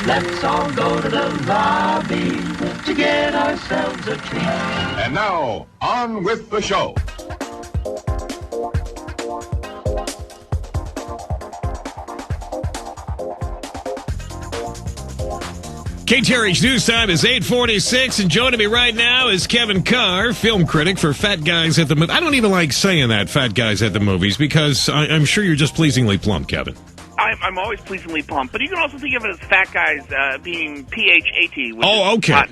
Let's all go to the lobby to get ourselves a treat. And now, on with the show. KTRH News Time is 8:46, and joining me right now is Kevin Carr, film critic for Fat Guys at the Movies. I don't even like saying that, Fat Guys at the Movies, because I'm sure you're just pleasingly plump, Kevin. I'm always pleasingly plump, but you can also think of it as Fat Guys being PHAT. Oh, okay.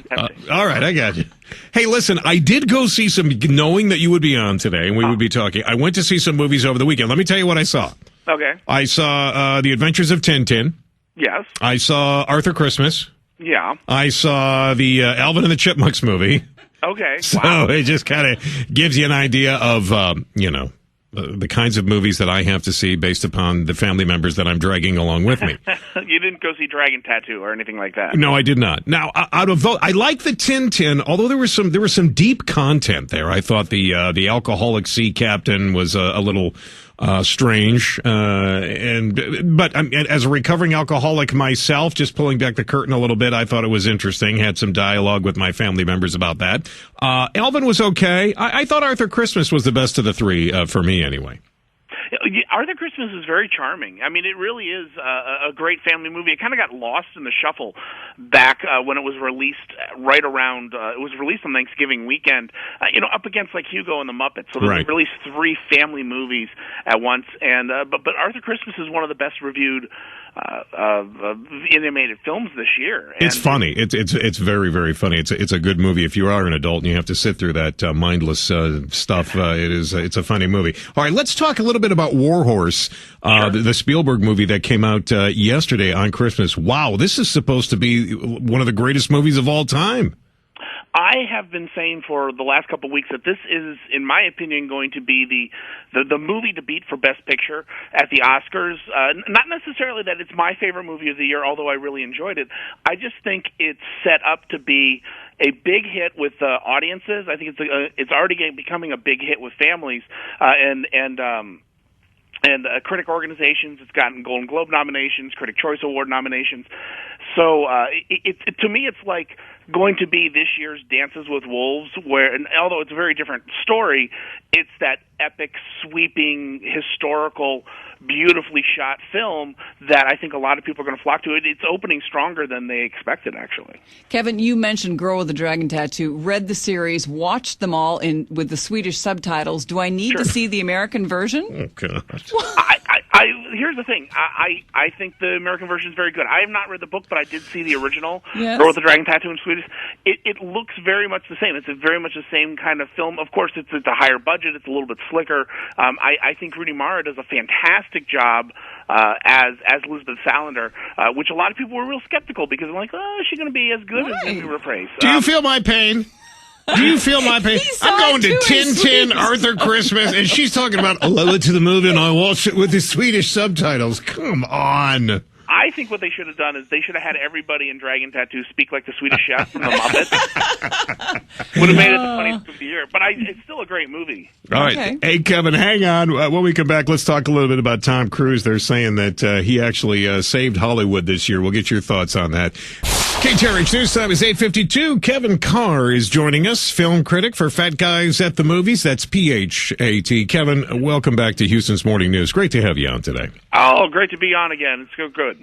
All right, I got you. Hey, listen, I did go see some, knowing that you would be on today and we would be talking. I went to see some movies over the weekend. Let me tell you what I saw. Okay. I saw The Adventures of Tintin. Yes. I saw Arthur Christmas. Yeah. I saw the Alvin and the Chipmunks movie. Okay. So it just kind of gives you an idea of, the kinds of movies that I have to see based upon the family members that I'm dragging along with me. You didn't go see Dragon Tattoo or anything like that? No, I did not. Now, out of those, I like the Tintin, although there was some deep content there. I thought the alcoholic sea captain was a little strange, but as a recovering alcoholic myself, just pulling back the curtain a little bit, I thought it was interesting. Had some dialogue with my family members about that. Alvin was okay. I thought Arthur Christmas was the best of the three, for me anyway. Arthur Christmas is very charming. I mean, it really is a great family movie. It kind of got lost in the shuffle back when it was released right around, it was released on Thanksgiving weekend, up against like Hugo and the Muppets. So they released three family movies at once. And but Arthur Christmas is one of the best reviewed animated films this year. And it's funny. It's very, very funny. It's a good movie. If you are an adult and you have to sit through that mindless stuff, it's a funny movie. All right, let's talk a little bit about War Horse, the Spielberg movie that came out yesterday on Christmas. Wow, this is supposed to be one of the greatest movies of all time. I have been saying for the last couple of weeks that this is, in my opinion, going to be the movie to beat for Best Picture at the Oscars. Not necessarily that it's my favorite movie of the year, although I really enjoyed it. I just think it's set up to be a big hit with audiences. I think it's already becoming a big hit with families and critic organizations. It's gotten Golden Globe nominations, Critic Choice Award nominations. So to me, it's like going to be this year's Dances with Wolves, where, and although it's a very different story, it's that epic, sweeping, historical, beautifully shot film that I think a lot of people are going to flock to. It's opening stronger than they expected, actually. Kevin, you mentioned Girl with the Dragon Tattoo, read the series, watched them all with the Swedish subtitles. Do I need to see the American version? Oh, God. Here's the thing. I think the American version is very good. I have not read the book, but I did see the original, yes. Girl with the Dragon Tattoo in Swedish. It looks very much the same. It's very much the same kind of film. Of course, it's a higher budget. It's a little bit slicker. I think Rooney Mara does a fantastic job as Elizabeth Salander, which a lot of people were real skeptical because they're like, oh, is she going to be as good as we were praised? Do you feel my pain? Do you feel my pain? I'm going to Tintin, Arthur Christmas, and she's talking about, I went to the movie and I watched it with the Swedish subtitles. Come on. I think what they should have done is they should have had everybody in Dragon Tattoo speak like the Swedish Chef from the Muppets. Would have made it the funniest movie of the year. But it's still a great movie. All right. Okay. Hey, Kevin, hang on. When we come back, let's talk a little bit about Tom Cruise. They're saying that he actually saved Hollywood this year. We'll get your thoughts on that. KTRH News Time is 8:52. Kevin Carr is joining us, film critic for Fat Guys at the Movies. That's PHAT. Kevin, welcome back to Houston's Morning News. Great to have you on today. Oh, great to be on again. It's so good.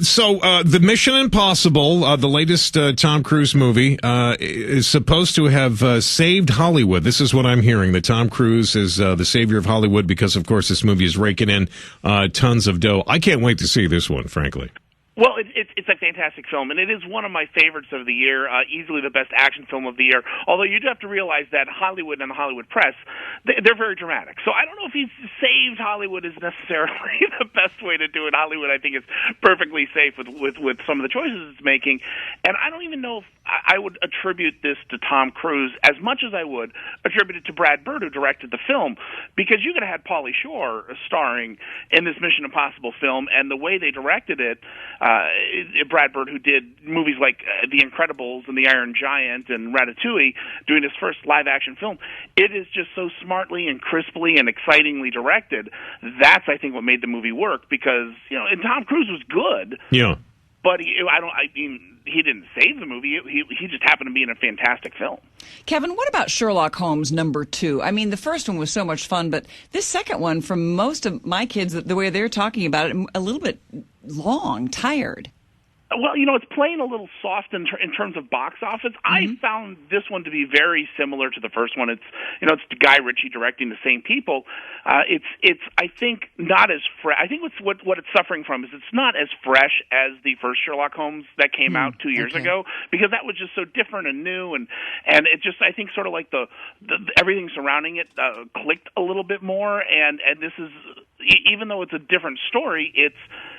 So the Mission Impossible, the latest Tom Cruise movie, is supposed to have saved Hollywood. This is what I'm hearing, that Tom Cruise is the savior of Hollywood because, of course, this movie is raking in tons of dough. I can't wait to see this one, frankly. Well, it's a fantastic film, and it is one of my favorites of the year, easily the best action film of the year, although you do have to realize that Hollywood and the Hollywood press, they're very dramatic. So I don't know if he's saved Hollywood is necessarily the best way to do it. Hollywood, I think, is perfectly safe with some of the choices it's making, and I don't even know if I would attribute this to Tom Cruise as much as I would attribute it to Brad Bird, who directed the film, because you could have had Pauly Shore starring in this Mission Impossible film, and the way they directed it, Brad Bird, who did movies like The Incredibles and The Iron Giant and Ratatouille, doing his first live-action film, it is just so smartly and crisply and excitingly directed. That's, I think, what made the movie work, because, and Tom Cruise was good. Yeah. but I mean, he didn't save the movie. He just happened to be in a fantastic film. Kevin, what about Sherlock Holmes #2? I mean, the first one was so much fun, but this second one, from most of my kids, the way they're talking about it, a little bit long, tired. Well, it's playing a little soft in terms of box office. I found this one to be very similar to the first one. It's it's Guy Ritchie directing the same people. It's I think not as fresh. I think what it's suffering from is it's not as fresh as the first Sherlock Holmes that came out 2 years ago, because that was just so different and new, and it just, I think, sort of like the everything surrounding it clicked a little bit more, and this is, even though it's a different story, it's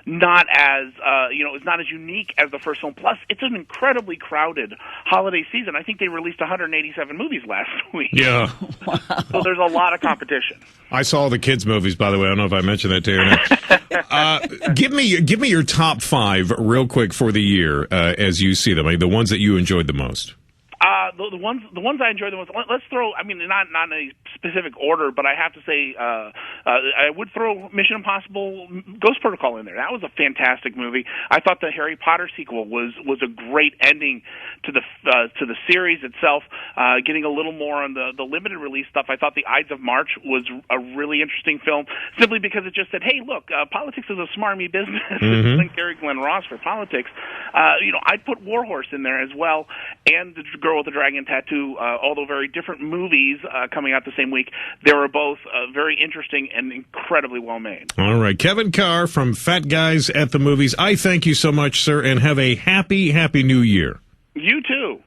not as it's not as unique as the first film. Plus, it's an incredibly crowded holiday season. I think they released 187 movies last week. Yeah. Wow. So there's a lot of competition. I saw all the kids' movies, by the way. I don't know if I mentioned that to you. Give me your top 5 real quick for the year as you see them. Like the ones that you enjoyed the most. The ones I enjoy the most. Let's throw. I mean, not in a specific order, but I have to say, I would throw Mission Impossible: Ghost Protocol in there. That was a fantastic movie. I thought the Harry Potter sequel was a great ending to the series itself. Getting a little more on the limited release stuff. I thought The Ides of March was a really interesting film, simply because it just said, "Hey, look, politics is a smarmy business." Thank Glenn Ross for politics. I'd put Warhorse in there as well, and The Girl with the Dragon Tattoo, although very different movies coming out the same week. They were both very interesting and incredibly well made. All right. Kevin Carr from Fat Guys at the Movies. I thank you so much, sir, and have a happy, happy new year. You too.